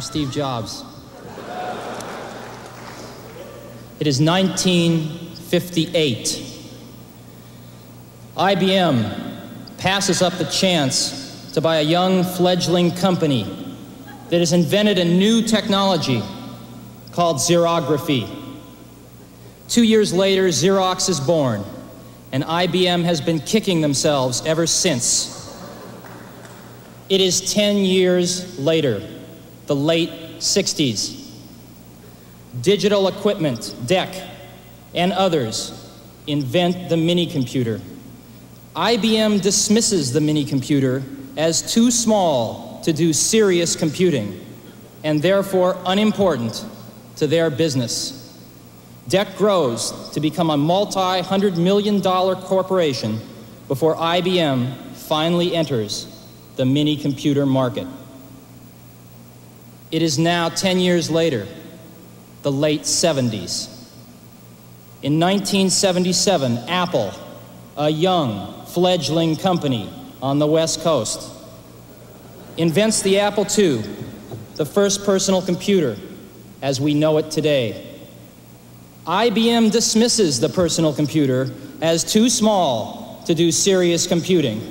I'm Steve Jobs. It is 1958. IBM passes up the chance to buy a young fledgling company that has invented a new technology called xerography. 2 years later, Xerox is born, and IBM has been kicking themselves ever since. It is 10 years later, the late 60s. Digital Equipment, DEC, and others invent the mini-computer. IBM dismisses the mini-computer as too small to do serious computing, and therefore unimportant to their business. DEC grows to become a multi-hundred-million-dollar corporation before IBM finally enters the mini-computer market. It is now 10 years later, the late 70s. In 1977, Apple, a young, fledgling company on the West Coast, invents the Apple II, the first personal computer as we know it today. IBM dismisses the personal computer as too small to do serious computing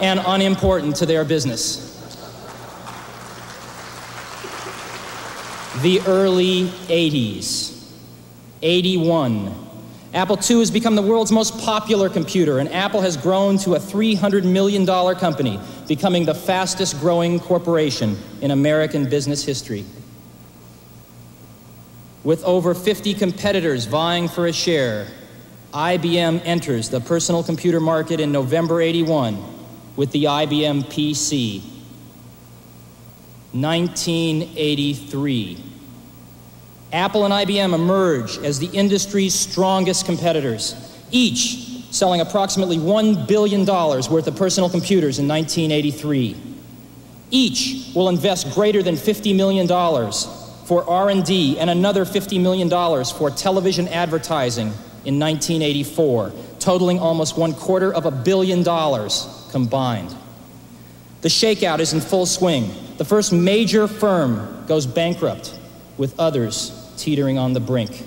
and unimportant to their business. The early 80s, 81. Apple II has become the world's most popular computer, and Apple has grown to a $300 million company, becoming the fastest growing corporation in American business history. With over 50 competitors vying for a share, IBM enters the personal computer market in November 81 with the IBM PC. 1983. Apple and IBM emerge as the industry's strongest competitors, each selling approximately $1 billion worth of personal computers in 1983. Each will invest greater than $50 million for R&D and another $50 million for television advertising in 1984, totaling almost $250 million combined. The shakeout is in full swing. The first major firm goes bankrupt, with others teetering on the brink.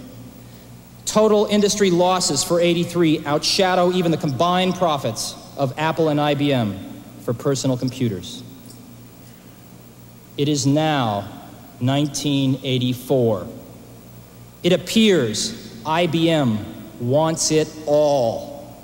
Total industry losses for '83 outshadow even the combined profits of Apple and IBM for personal computers. It is now 1984. It appears IBM wants it all.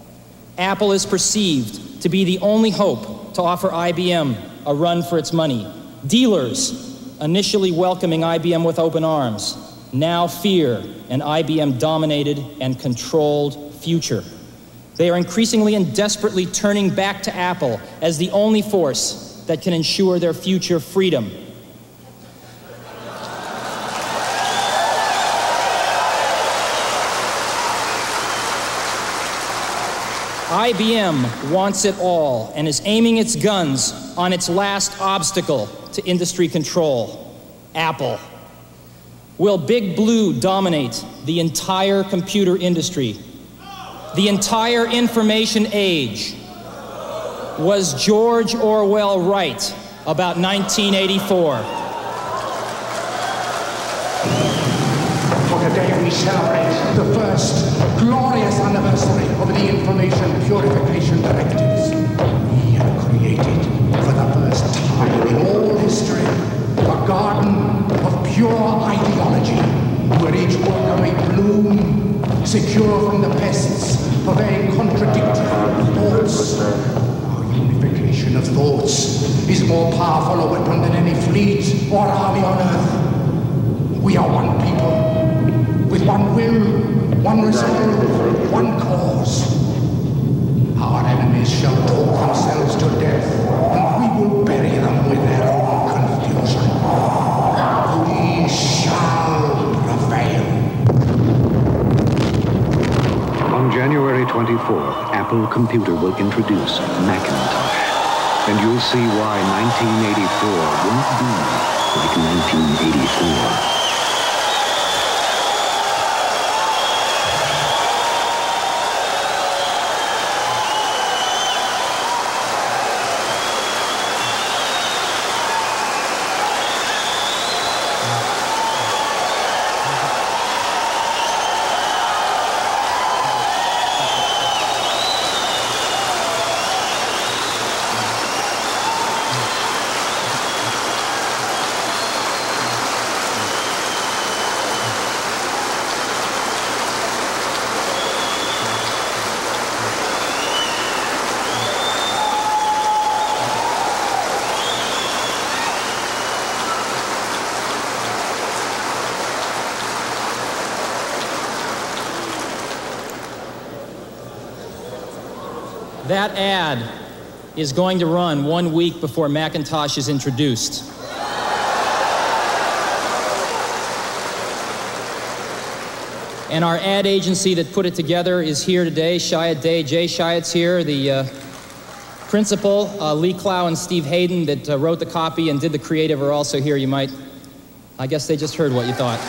Apple is perceived to be the only hope to offer IBM a run for its money. Dealers, initially welcoming IBM with open arms, now fear an IBM-dominated and controlled future. They are increasingly and desperately turning back to Apple as the only force that can ensure their future freedom. IBM wants it all and is aiming its guns on its last obstacle to industry control, Apple. Will Big Blue dominate the entire computer industry? The entire information age? Was George Orwell right about 1984? For today we celebrate the first glorious anniversary of the Information Purification Directives. We have created, for the first time in all history, a garden of pure ideology, where each worker may bloom, secure from the pests of vague contradictory thoughts. Our unification of thoughts is more powerful a weapon than any fleet or army on earth. We are one people, with one will, one resolve, one cause. Our enemies shall talk themselves to death, and we will bury them with their own confusion. We shall prevail. On January 24th, Apple Computer will introduce Macintosh. And you'll see why 1984 won't be like 1984. That ad is going to run 1 week before Macintosh is introduced. And our ad agency that put it together is here today. Chiat Day, Jay Chiat's here. The principal, Lee Clow and Steve Hayden, that wrote the copy and did the creative, are also here. You might, I guess they just heard what you thought.